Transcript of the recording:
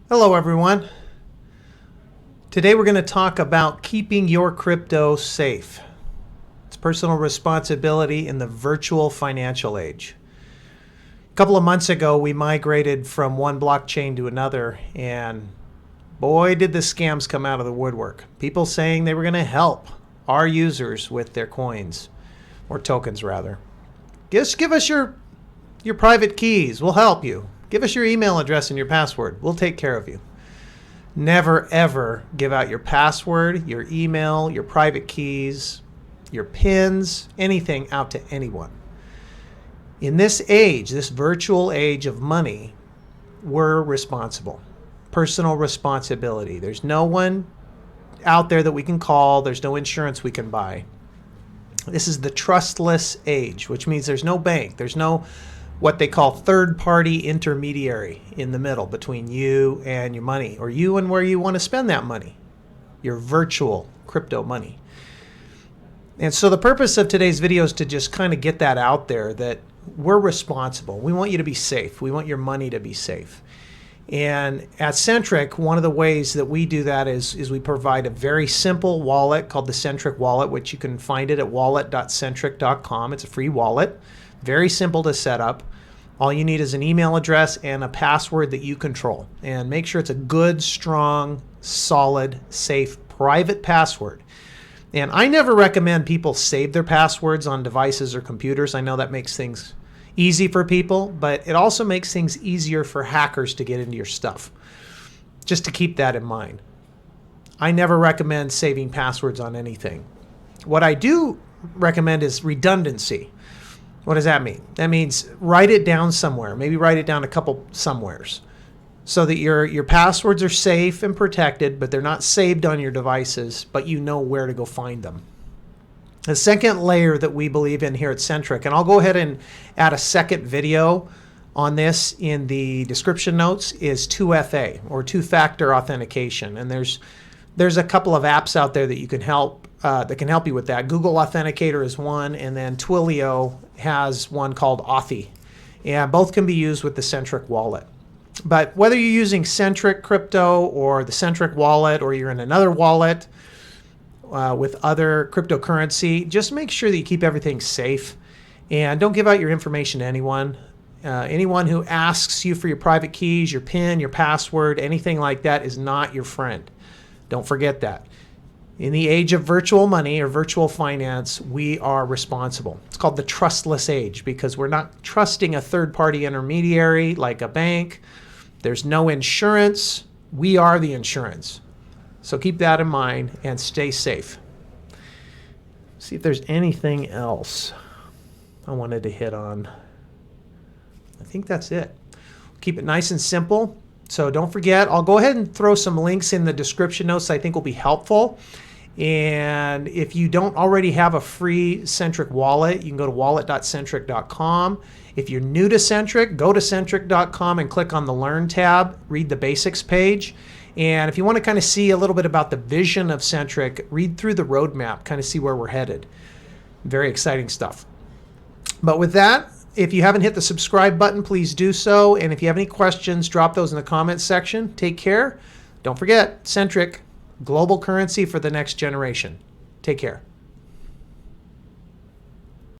Hello everyone. Today we're going to talk about keeping your crypto safe. It's personal responsibility in the virtual financial age. A couple of months ago we migrated from one blockchain to another, and boy did the scams come out of the woodwork. People saying they were going to help our users with their coins, or tokens rather. Just give us your private keys, we'll help you. Give us your email address and your password, we'll take care of you. Never ever give out your password, your email, your private keys, your PINs, anything out to anyone. In this age, this virtual age of money, we're responsible. Personal responsibility. There's no one out there that we can call. There's no insurance we can buy. This is the trustless age, which means there's no bank. There's no what they call third-party intermediary in the middle between you and your money, or you and where you want to spend that money, your virtual crypto money. And so the purpose of today's video is to just kind of get that out there, that we're responsible. We want you to be safe. We want your money to be safe. And at Centric, one of the ways that we do that is we provide a very simple wallet called the Centric Wallet, which you can find it at wallet.centric.com. It's a free wallet. Very simple to set up. All you need is an email address and a password that you control. And make sure it's a good, strong, solid, safe, private password. And I never recommend people save their passwords on devices or computers. I know that makes things easy for people, but it also makes things easier for hackers to get into your stuff. Just to keep that in mind. I never recommend saving passwords on anything. What I do recommend is redundancy. What does that mean? That means write it down somewhere. Maybe write it down a couple somewheres so that your passwords are safe and protected, but they're not saved on your devices, but you know where to go find them. The second layer that we believe in here at Centric, and I'll go ahead and add a second video on this in the description notes, is 2FA, or two-factor authentication. And there's a couple of apps out there that you can help that can help you with that. Google Authenticator is one, and then Twilio has one called Authy. And both can be used with the Centric wallet. But whether you're using Centric Crypto or the Centric wallet, or you're in another wallet with other cryptocurrency, just make sure that you keep everything safe and don't give out your information to anyone. Anyone who asks you for your private keys, your PIN, your password, anything like that is not your friend. Don't forget that. In the age of virtual money or virtual finance, we are responsible. It's called the trustless age because we're not trusting a third-party intermediary like a bank. There's no insurance. We are the insurance. So keep that in mind and stay safe. See if there's anything else I wanted to hit on. I think that's it. Keep it nice and simple. So don't forget, I'll go ahead and throw some links in the description notes I think will be helpful. And if you don't already have a free Centric wallet, you can go to wallet.centric.com. If you're new to Centric, go to centric.com and click on the Learn tab, read the basics page. And if you want to kind of see a little bit about the vision of Centric, read through the roadmap, kind of see where we're headed. Very exciting stuff. But with that, if you haven't hit the subscribe button, please do so. And if you have any questions, drop those in the comments section. Take care. Don't forget, Centric, global currency for the next generation. Take care.